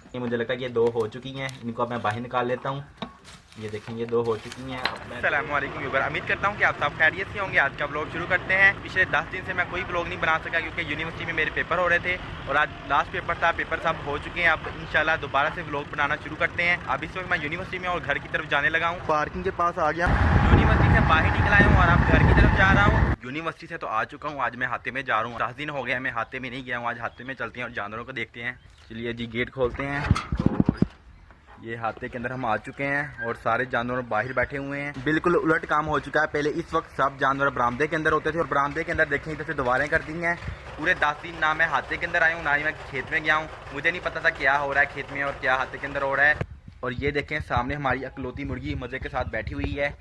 ये मुझे लगता है ये 2 हो चुकी हैं, इनको अब मैं बाहर निकाल लेता हूँ। ये देखें ये 2 हो चुकी हैं। अस्सलाम वालेकुम व्यूअर, उम्मीद करता हूँ कि आप सब खैरियत से होंगे। आज का ब्लॉग शुरू करते हैं। पिछले 10 दिन से मैं कोई ब्लॉग नहीं बना सका क्योंकि यूनिवर्सिटी में मेरे पेपर हो रहे थे और आज लास्ट पेपर था। पेपर सब हो चुके हैं। अब इंशाल्लाह दोबारा से ब्लॉग बनाना शुरू करते हैं। अब इस वक्त मैं यूनिवर्सिटी में और घर की तरफ जाने लगा हूँ। पार्किंग के पास आ गया, यूनिवर्सिटी से बाहर निकल आया हूँ और अब घर की तरफ जा रहा हूँ। यूनिवर्सिटी से तो आ चुका हूँ, आज मैं हाथे में जा रहा हूँ। 10 दिन हो गया मैं हाथे में नहीं गया हूँ। आज हाथे में चलते हैं और जानवरों को देखते हैं। चलिए जी, गेट खोलते हैं और ये हाथे के अंदर हम आ चुके हैं और सारे जानवर बाहर बैठे हुए हैं। बिल्कुल उलट काम हो चुका है। पहले इस वक्त सब जानवर बरामदे के अंदर होते थे और बरामदे के अंदर देखें इधर से दीवारें कर दी हैं। पूरे 10 दिन ना मैं हाथे के अंदर आया हूँ ना ही मैं खेत में गया हूँ। मुझे नहीं पता था क्या हो रहा है खेत में और क्या हाथे के अंदर हो रहा है। और ये देखें सामने हमारी अकलौती मुर्गी मज़े के साथ बैठी हुई है।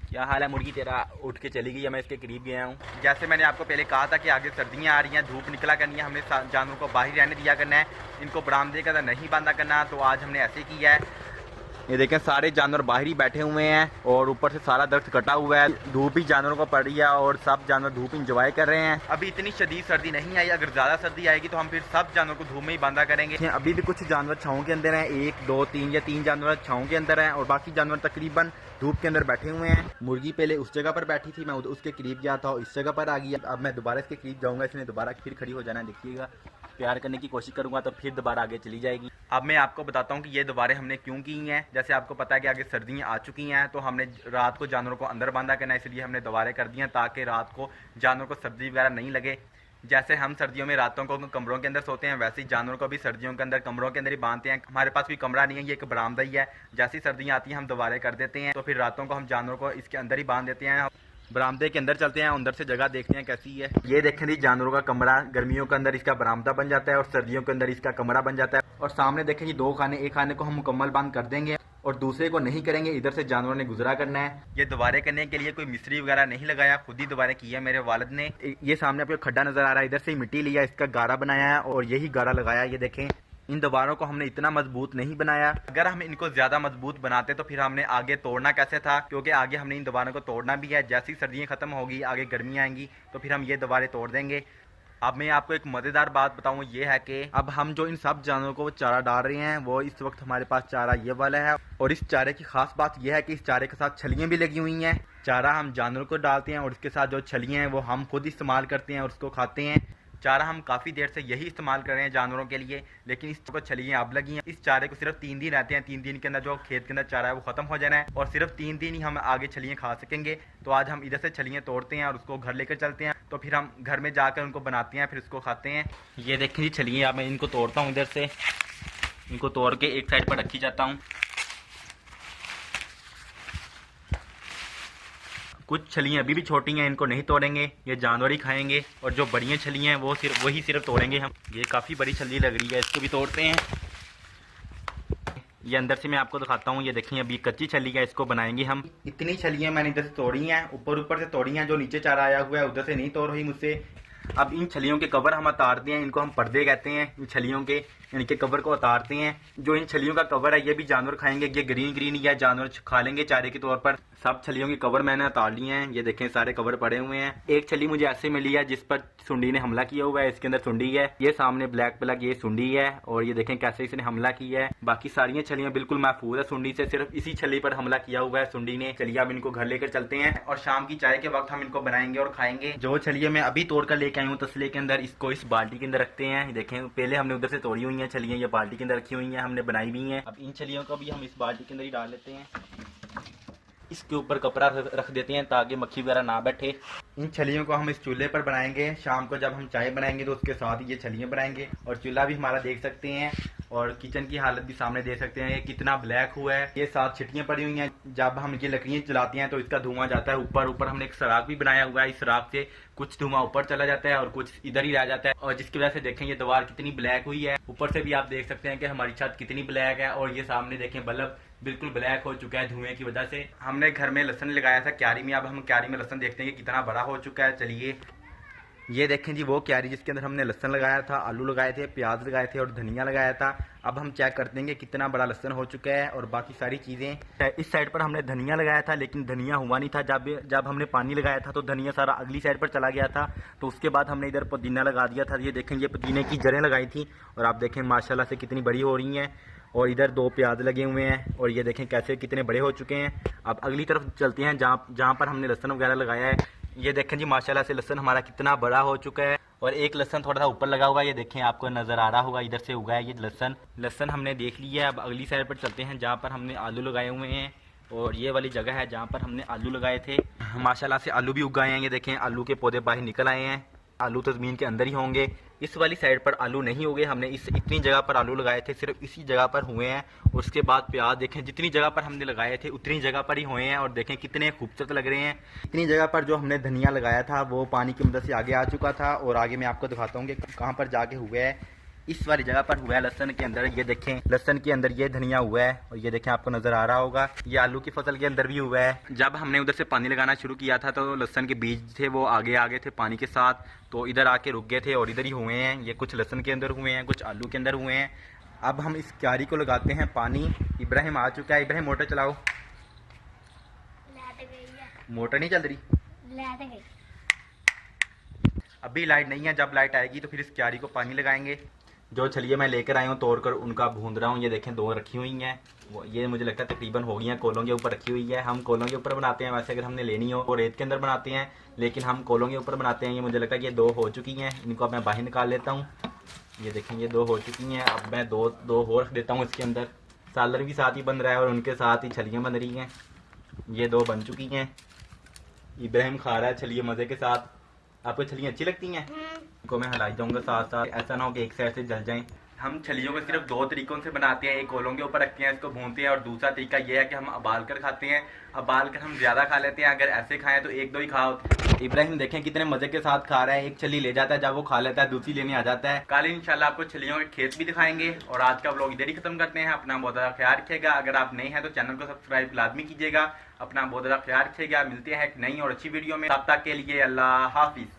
क्या हाल है मुर्गी तेरा? उठ के चली गई है, मैं इसके करीब गया हूँ। जैसे मैंने आपको पहले कहा था कि आगे सर्दियाँ आ रही हैं, धूप निकला करनी है, हमने जानवरों को बाहर रहने दिया करना है, इनको बरामदे का नहीं बांधा करना। तो आज हमने ऐसे किया है। ये देखें सारे जानवर बाहर ही बैठे हुए हैं और ऊपर से सारा दरख्त कटा हुआ है। धूप ही जानवरों को पड़ रही है और सब जानवर धूप इंजॉय कर रहे हैं। अभी इतनी शदीद सर्दी नहीं आई, अगर ज़्यादा सर्दी आएगी तो हम फिर सब जानवरों को धूप में ही बांधा करेंगे। अभी भी कुछ जानवर छाँव के अंदर हैं, 1 2 3 या 3 जानवर छाँव के अंदर हैं और बाकी जानवर तकरीबन धूप के अंदर बैठे हुए हैं। मुर्गी पहले उस जगह पर बैठी थी, मैं उसके करीब गया था और इस जगह पर आ गई। अब मैं दोबारा इसके करीब जाऊँगा, इसने दोबारा फिर खड़ी हो जाना। देखिएगा, प्यार करने की कोशिश करूंगा तो फिर दोबारा आगे चली जाएगी। अब मैं आपको बताता हूँ कि ये दोबारा हमने क्यों की हैं। जैसे आपको पता है कि आगे सर्दियाँ आ चुकी हैं तो हमने रात को जानवरों को अंदर बांधा करना है, इसलिए हमने दोबारा कर दिए हैं ताकि रात को जानवरों को सर्दी वगैरह नहीं लगे। जैसे हम सर्दियों में रातों को कमरों के अंदर सोते हैं, वैसे ही जानवरों को भी सर्दियों के अंदर कमरों के अंदर ही बांधते हैं। हमारे पास कोई कमरा नहीं है, ये एक बरामदा ही है। जैसे ही सर्दियाँ आती हैं हम दोबारा कर देते हैं, तो फिर रातों को हम जानवरों को इसके अंदर ही बांध देते हैं। बरामदे के अंदर चलते हैं, अंदर से जगह देखते हैं कैसी है। ये देखें जी, जानवरों का कमरा गर्मियों के अंदर इसका बरामदा बन जाता है और सर्दियों के अंदर इसका कमरा बन जाता है। और सामने देखें जी 2 खाने, एक खाने को हम मुकम्मल बंद कर देंगे और दूसरे को नहीं करेंगे। इधर से जानवरों ने गुजरा करना है। ये दोबारा करने के लिए कोई मिस्त्री वगैरह नहीं लगाया, खुद ही दोबारा किया मेरे वालिद ने। ये सामने आपको खड्डा नजर आ रहा है, इधर से ही मिट्टी लिया, इसका गारा बनाया है और यही गारा लगाया। ये देखें, इन दीवारों को हमने इतना मजबूत नहीं बनाया। अगर हम इनको ज्यादा मजबूत बनाते तो फिर हमने आगे तोड़ना कैसे था, क्योंकि आगे हमने इन दीवारों को तोड़ना भी है। जैसी सर्दियाँ खत्म होगी, आगे गर्मियाँ आएंगी तो फिर हम ये दीवारें तोड़ देंगे। अब मैं आपको एक मज़ेदार बात बताऊं, ये है कि अब हम जो इन सब जानवरों को चारा डाल रहे हैं वो इस वक्त हमारे पास चारा ये वाला है। और इस चारे की खास बात यह है कि इस चारे के साथ छलियाँ भी लगी हुई हैं। चारा हम जानवरों को डालते हैं और इसके साथ जो छलियाँ हैं वो हम खुद इस्तेमाल करते हैं और उसको खाते हैं। चारा हम काफ़ी देर से यही इस्तेमाल कर रहे हैं जानवरों के लिए, लेकिन इसको छलियाँ अब लगी हैं। इस चारे को सिर्फ 3 दिन रहते हैं, 3 दिन के अंदर जो खेत के अंदर चारा है वो ख़त्म हो जाना है और सिर्फ 3 दिन ही हम आगे छलियाँ खा सकेंगे। तो आज हम इधर से छलियाँ तोड़ते हैं और उसको घर लेकर चलते हैं, तो फिर हम घर में जाकर उनको बनाते हैं, फिर उसको खाते हैं। ये देखें जी छलियाँ, अब मैं इनको तोड़ता हूँ। इधर से इनको तोड़ के एक साइड पर रखी जाता हूँ। कुछ छलियाँ अभी भी छोटी हैं, इनको नहीं तोड़ेंगे, ये जानवर ही खाएंगे। और जो बड़ियाँ छलियाँ हैं वो सिर्फ तोड़ेंगे हम। ये काफ़ी बड़ी छली लग रही है, इसको भी तोड़ते हैं। ये अंदर से मैं आपको दिखाता हूँ। ये देखिए अभी कच्ची छली है, इसको बनाएंगे हम। इतनी छलियाँ मैंने इधर से तोड़ी हैं, ऊपर से तोड़ी हैं। जो नीचे चारा आया हुआ है उधर से नहीं तोड़ रही मुझसे। अब इन छलियों के कवर हम उतारते हैं, इनको हम पर्दे कहते हैं। इन छलियों के इनके कवर को उतारते हैं। जो इन छलियों का कवर है ये भी जानवर खाएंगे, ये ग्रीन ही है, जानवर खा लेंगे चारे के तौर पर। सब छलियों के कवर मैंने उतार लिए हैं। ये देखें सारे कवर पड़े हुए हैं। एक छली मुझे ऐसे मिली है जिस पर सुंडी ने हमला किया हुआ है, इसके अंदर सुंडी है। ये सामने ब्लैक ये सुंडी है और ये देखें कैसे इसने हमला किया है। बाकी सारी छलियां बिल्कुल महफूज है सुंडी से, सिर्फ इसी छली पर हमला किया हुआ है सुंडी ने। चलिए अब इनको घर लेकर चलते हैं और शाम की चाय के वक्त हम इनको बनाएंगे और खाएंगे। जो छलियां मैं अभी तोड़ कर लेके आई हूँ तसले के अंदर, इसको इस बाल्टी के अंदर रखते हैं। देखें पहले हमने उधर से तोड़ी हुई है छलियां, ये बाल्टी के अंदर रखी हुई है, हमने बनाई भी हैं। अब इन छलियों को भी हम इस बाल्टी के अंदर ही डाल लेते हैं। इसके ऊपर कपड़ा रख देते हैं ताकि मक्खी वगैरह ना बैठे। इन छलियों को हम इस चूल्हे पर बनाएंगे। शाम को जब हम चाय बनाएंगे तो उसके साथ ये छलियाँ बनाएंगे। और चूल्हा भी हमारा देख सकते हैं और किचन की हालत भी सामने देख सकते हैं, ये कितना ब्लैक हुआ है। ये 7 छिटियाँ पड़ी हुई हैं। जब हम ये लकड़ियाँ जलाते हैं तो इसका धुआं जाता है ऊपर हमने एक सराख भी बनाया हुआ है। इस सराख से कुछ धुआं ऊपर चला जाता है और कुछ इधर ही रह जाता है, और जिसकी वजह से देखें ये दीवार कितनी ब्लैक हुई है। ऊपर से भी आप देख सकते हैं कि हमारी छत कितनी ब्लैक है और ये सामने देखें बल्ब बिल्कुल ब्लैक हो चुका है धुएं की वजह से। हमने घर में लहसुन लगाया था क्यारी में, अब हम क्यारी में लहसुन देखते हैं कि कितना बड़ा हो चुका है। चलिए ये देखें जी वो क्यारी जिसके अंदर हमने लहसुन लगाया था, आलू लगाए थे, प्याज लगाए थे और धनिया लगाया था। अब हम चेक करते हैं कि कितना बड़ा लहसुन हो चुका है और बाकी सारी चीज़ें। इस साइड पर हमने धनिया लगाया था लेकिन धनिया हुआ नहीं था। जब हमने पानी लगाया था तो धनिया सारा अगली साइड पर चला गया था। तो उसके बाद हमने इधर पुदीना लगा दिया था। ये देखें ये पुदीने की जड़ें लगाई थी और आप देखें माशाल्लाह से कितनी बड़ी हो रही हैं। और इधर 2 प्याज लगे हुए हैं और ये देखें कैसे कितने बड़े हो चुके हैं। अब अगली तरफ चलते हैं जहाँ पर हमने लहसुन वगैरह लगाया है। ये देखें जी माशाल्लाह से लहसुन हमारा कितना बड़ा हो चुका है और एक लहसुन थोड़ा सा ऊपर लगा हुआ है। ये देखें आपको नज़र आ रहा होगा, इधर से उगा है ये लहसुन हमने देख लिया है। अब अगली साइड पर चलते हैं जहाँ पर हमने आलू लगाए हुए हैं और ये वाली जगह है जहाँ पर हमने आलू लगाए थे। माशाल्लाह से आलू भी उगाए हैं। ये देखें आलू के पौधे बाहर निकल आए हैं। आलू तो ज़मीन के अंदर ही होंगे। इस वाली साइड पर आलू नहीं होंगे। हमने इतनी जगह पर आलू लगाए थे, सिर्फ इसी जगह पर हुए हैं। और उसके बाद प्याज देखें जितनी जगह पर हमने लगाए थे उतनी जगह पर ही हुए हैं और देखें कितने खूबसूरत लग रहे हैं। इतनी जगह पर जो हमने धनिया लगाया था वो पानी की मदद से आगे आ चुका था और आगे मैं आपको दिखाता हूँ कि कहाँ पर जाके हुआ है। इस वाली जगह पर हुआ है लहसुन के अंदर। ये देखें लहसुन के अंदर ये धनिया हुआ है और ये देखें आपको नज़र आ रहा होगा ये आलू की फसल के अंदर भी हुआ है। जब हमने उधर से पानी लगाना शुरू किया था तो लहसुन के बीज थे वो आगे आगे थे पानी के साथ, तो इधर आके रुक गए थे और इधर ही हुए हैं। ये कुछ लहसुन के अंदर हुए हैं, कुछ आलू के अंदर हुए हैं। अब हम इस क्यारी को लगाते हैं पानी। इब्राहिम आ चुका है। इब्राहिम मोटर चलाओ। मोटर नहीं चल रही, अभी लाइट नहीं है। जब लाइट आएगी तो फिर इस क्यारी को पानी लगाएंगे। जो छलिए मैं लेकर आया हूँ तोड़ कर उनका भून रहा हूँ। ये देखें 2 रखी हुई हैं। ये मुझे लगता है तकरीबन हो गई हैं। कोलों के ऊपर रखी हुई है। हम कोलों के ऊपर बनाते हैं, वैसे अगर हमने लेनी हो वो रेत के अंदर बनाते हैं, लेकिन हम कोलों के ऊपर बनाते हैं। ये मुझे लगता है ये 2 हो चुकी हैं। इनको अब मैं बाहर निकाल लेता हूँ। ये देखें ये 2 हो चुकी हैं। अब मैं दो और रख देता हूँ इसके अंदर। सालर भी साथ ही बन रहा है और उनके साथ ही छलियाँ बन रही हैं। ये 2 बन चुकी हैं। इब्राहिम खा रहा है छलिए मज़े के साथ। आपको छलियाँ अच्छी लगती हैं? इनको मैं हिलाई जाऊँगा साथ साथ, ऐसा ना हो कि एक साइड से जल जाएं। हम छलियों को सिर्फ 2 तरीकों से बनाते हैं। एक कोलों के ऊपर रखते हैं, इसको भूनते हैं, और दूसरा तरीका ये है कि हम उबाल कर खाते हैं। उबाल कर हम ज़्यादा खा लेते हैं, अगर ऐसे खाएं तो 1-2 ही खाओ। इब्राहिम देखें कितने मज़े के साथ खा रहा है। एक छली ले जाता है, जब वो खा लेता है दूसरी लेने आ जाता है। कल इंशाल्लाह आपको छलियों के खेत भी दिखाएंगे। और आज का व्लॉग इधर ही खत्म करते हैं। अपना बहुत ज़्यादा ख्याल रखिएगा। अगर आप नए हैं तो चैनल को सब्सक्राइब लाजमी कीजिएगा। अपना बहुत ज़्यादा ख्याल रखिएगा। मिलते हैं एक नई और अच्छी वीडियो में, तब तक के लिए अल्लाह हाफिज़।